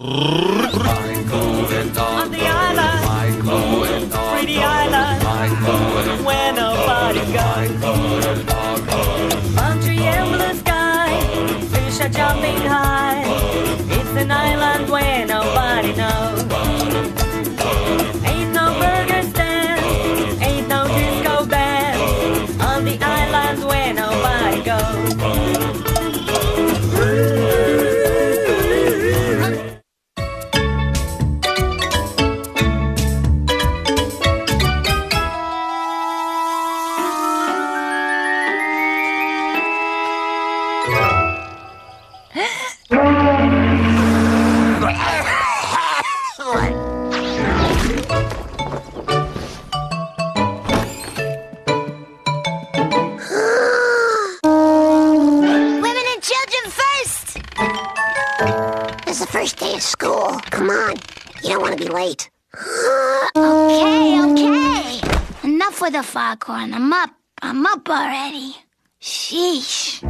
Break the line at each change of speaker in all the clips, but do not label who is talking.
On the island, pretty island, where nobody goes. Palm tree and blue sky, fish are jumping high. It's an island where nobody knows. Ain't no burger stand, ain't no disco band. On the island where nobody goes.
First day of school. Come on. You don't want to be late.
Okay. Enough with the foghorn. I'm up already. Sheesh.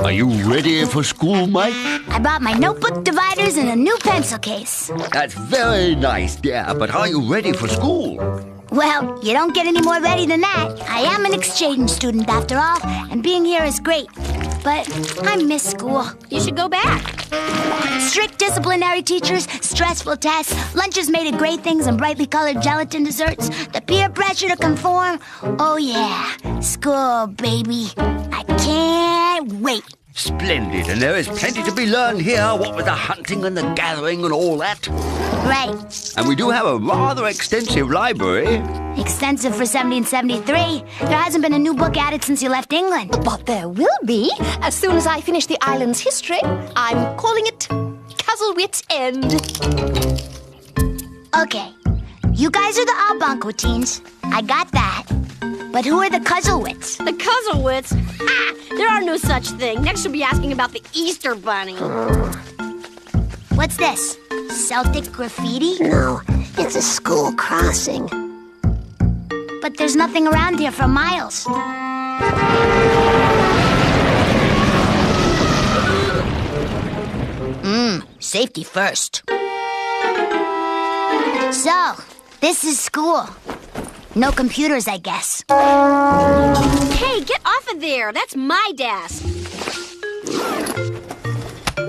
Are you ready for school, Mike?
I brought my notebook dividers and a new pencil case.
That's very nice, yeah, but are you ready for school?
Well, you don't get any more ready than that. I am an exchange student after all, and being here is great. But I miss school.
You should go back.
Strict disciplinary teachers, stressful tests, lunches made of great things and brightly colored gelatin desserts, the peer pressure to conform. Oh yeah, school, baby. I can't wait.
Splendid, and there is plenty to be learned here, what with the hunting and the gathering and all that.
Right.
And we do have a rather extensive library.
Extensive for 1773. There hasn't been a new book added since you left England.
But there will be as soon as I finish the island's history. I'm calling it Cuzzlewits End.
Okay, you guys are the Albonco teens. I got that. But who are the Cuzzlewits?
The Cuzzlewits? Ah, there are no such thing. Next you'll be asking about the Easter Bunny.
What's this? Celtic graffiti?
No, it's a school crossing.
But there's nothing around here for miles. Safety first. So, this is school. No computers, I guess.
Hey, get off of there. That's my desk.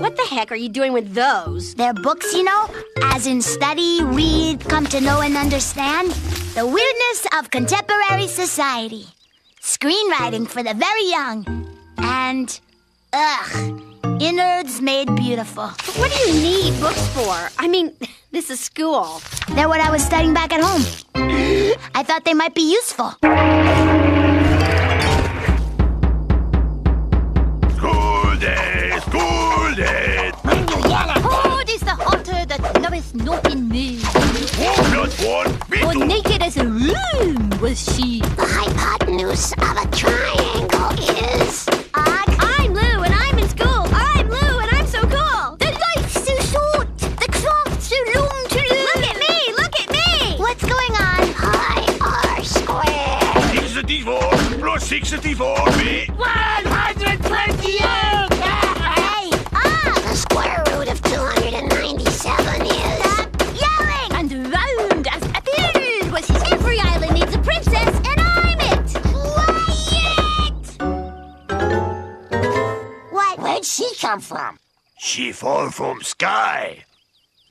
What the heck are you doing with those?
They're books, you know, as in study, read, come to know and understand. The weirdness of contemporary society. Screenwriting for the very young. And, innards made beautiful.
But what do you need books for? I mean, this is school.
They're what I was studying back at home. I thought they might be useful.
School day, school day.
When you yell at
Cold is the altar that knoweth not in me.
For
naked as a room was she.
The hypotenuse of a triangle is...
I'm Lou, and I'm in school. I'm Lou, and I'm so cool.
The life's so short, the craft so long to learn.
Look at me, look at me.
What's going on?
Pi r squared.
64 plus 64 be
128!
Hey!
The square root of 297 is...
Stop yelling!
And round as a pill was his.
Every island needs a princess, and I'm it.
Quiet! What?
Where'd she come from?
She fall from sky.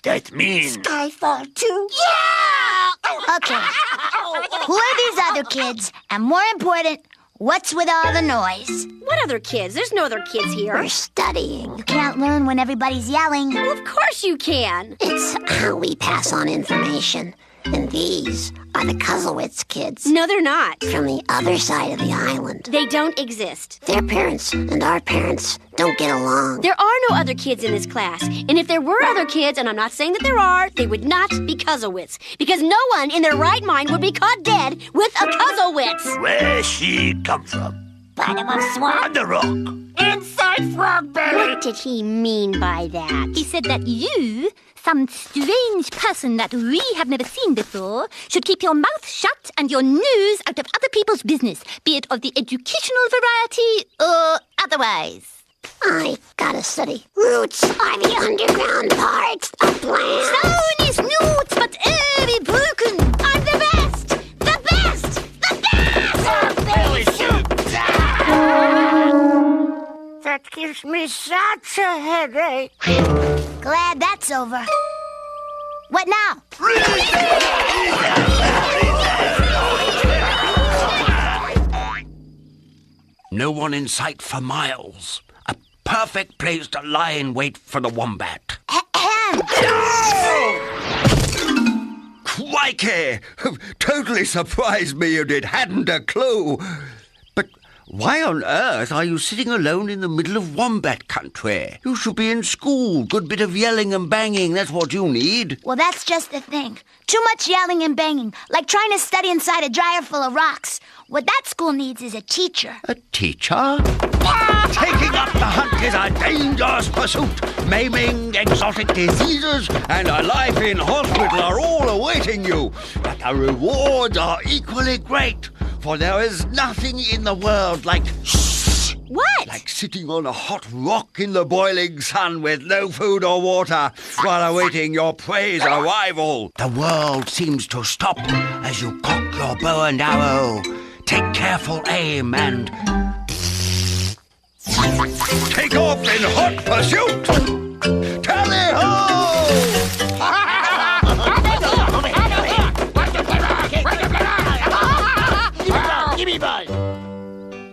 That means
Skyfall too?
Okay. Who are these other kids? And more important, what's with all the noise?
What other kids? There's no other kids here.
We're studying.
Can't learn when everybody's yelling.
Well, of course you can.
It's how we pass on information. And these are the Cuzzlewits kids
No, they're not.
from the other side of the island.
They don't exist.
Their parents and our parents don't get along.
There are no other kids in this class. And if there were other kids, and I'm not saying that there are, they would not be Cuzzlewits. Because no one in their right mind would be caught dead with a Cuzzlewits.
where she come from.
Bottom of swamp.
On the rock.
Inside frog belly!
What did he mean by that?
He said that you, some strange person that we have never seen before, should keep your mouth shut and your nose out of other people's business, be it of the educational variety or otherwise.
I gotta study. Roots are the underground parts of plants.
Stone is newts, but every broken.
I'm the best! The best! The best!
That gives me such a headache.
Glad that's over. What now?
No one in sight for miles. A perfect place to lie in wait for the wombat. Crikey! Totally surprised me you did. Hadn't a clue. But why on earth are you sitting alone in the middle of wombat country? You should be in school. Good bit of yelling and banging. That's what you need.
Well, that's just the thing. Too much yelling and banging, like trying to study inside a dryer full of rocks. What that school needs is a teacher.
A teacher? Taking up the hunt is a dangerous pursuit. Maiming, exotic diseases, and a life in hospital are all awaiting you. But the rewards are equally great, for there is nothing in the world like...
What?
Like sitting on a hot rock in the boiling sun with no food or water while awaiting your prey's arrival. The world seems to stop as you cock your bow and arrow. Take careful aim and... take off in hot pursuit! Tally-ho!
Give me ball.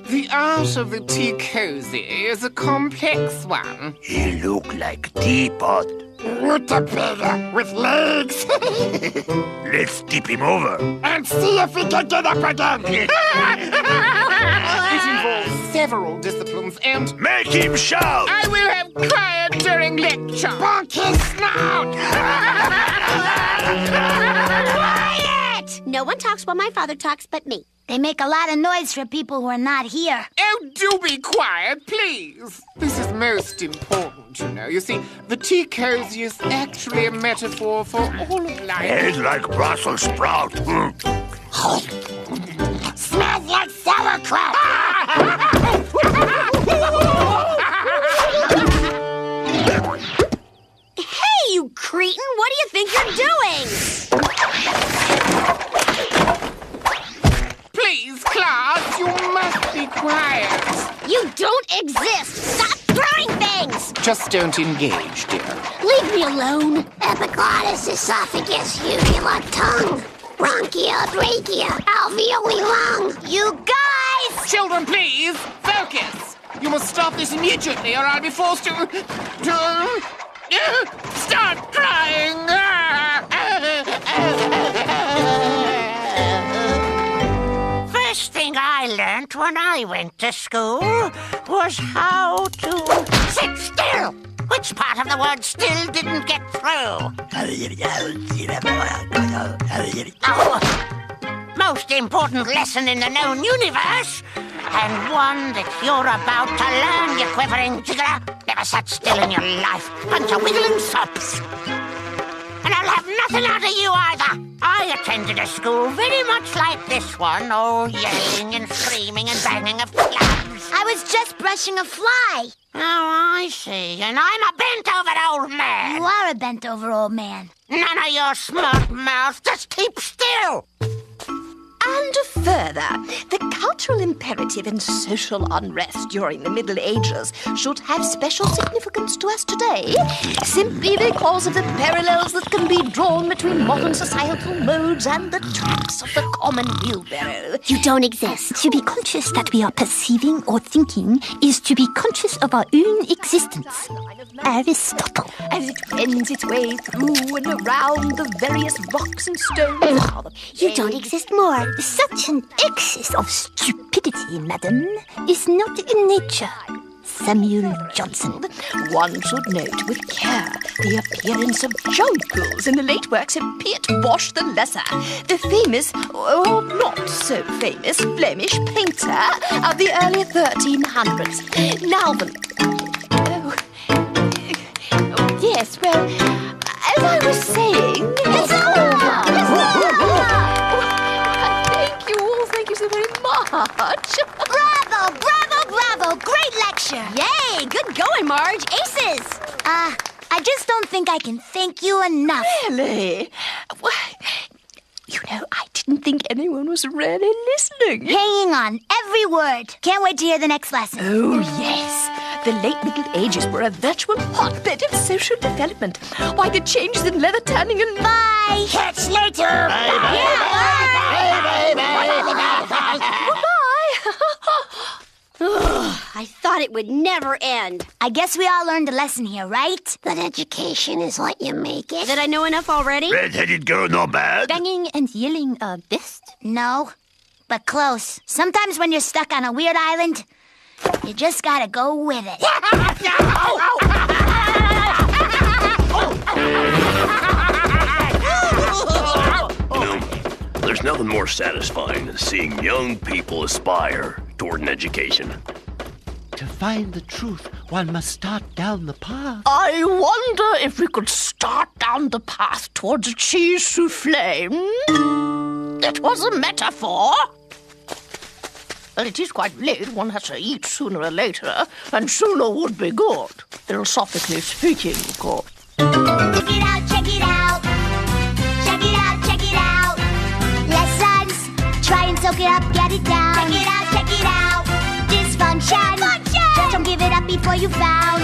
The art of the tea cozy is a complex one.
He look like teapot.
Rutabaga with legs.
Let's tip him over.
And see if he can get up again.
It involves several disciplines and...
Make him shout!
I will have quiet during lecture.
Bonk his snout.
Quiet! No one talks while my father talks but me.
They make a lot of noise for people who are not here.
Oh, do be quiet, please. This is most important, you know. You see, the tea cozy is actually a metaphor for all of life.
Head like Brussels sprout.
Smells like sauerkraut.
Hey, you cretin! What do you think you're doing?
Please, class, you must be quiet.
You don't exist! Stop throwing things!
Just don't engage, dear.
Leave me alone!
Epiglottis, esophagus, uvula, tongue. Bronchia, trachea, alveoli, lung.
You guys!
Children, please, focus. You must stop this immediately or I'll be forced to start crying.
First thing I learnt when I went to school was how to sit still. Which part of the word still didn't get through? Oh, most important lesson in the known universe, and one that you're about to learn, you quivering jiggler. Never sat still in your life. Bunch of wiggling sops. And I'll have nothing out of you either. I attended a school very much like this one, all yelling and screaming and banging of clubs.
I was just brushing a fly.
Oh, I see. And I'm a bent-over old man.
You are a bent-over old man.
None of your smart mouth. Just keep still.
And further, the cultural imperative and social unrest during the Middle Ages should have special significance to us today, simply because of the parallels that can be drawn between modern societal modes and the tracks of the common wheelbarrow.
You don't exist. To be conscious that we are perceiving or thinking is to be conscious of our own existence. Aristotle.
As it wends its way through and around the various rocks and stones.
You don't exist more. Such an excess of stupidity, madam, is not in nature. Samuel Johnson.
One should note with care the appearance of jonquils in the late works of Piet Bosch the Lesser, the famous, or not so famous, Flemish painter of the early 1300s. Now then... yes, well, as I was saying...
It's over!
Thank you so very much.
Bravo, bravo, bravo! Great lecture!
Yay, good
Marge. Aces!
I just don't think I can thank you enough.
Really? Why, I didn't think anyone was really listening.
Hanging on every word. Can't wait to hear the next lesson.
Oh, yes. The late Middle Ages were a virtual hotbed of social development. Why, the changes in leather tanning and...
Bye.
Catch later.
I thought it would never end.
I guess we all learned a lesson here, right?
That education is what you make it.
Did I know enough already?
Red-headed girl, not bad.
Banging and yelling are best.
No, but close. Sometimes when you're stuck on a weird island, you just gotta go with it.
There's nothing more satisfying than seeing young people aspire toward an education.
To find the truth, one must start down the path.
I wonder if we could start down the path towards a cheese souffle. It was a metaphor. Well, it is quite late. One has to eat sooner or later, and sooner would be good. Philosophically speaking, of course.
Check it out, check it out. Check it out, check it out. Lessons, try and soak it up, get it down. Check it out, check it out. Dysfunction, just don't give it up before you found.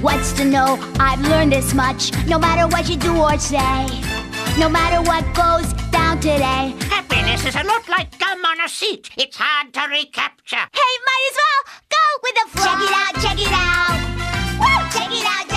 What's to know? I've learned this much. No matter what you do or say, no matter what goes down today.
Happiness is a lot like gum on a seat. It's hard to recapture.
Hey, might as well go with the flow. Check it out, check it out. Woo! Check it out,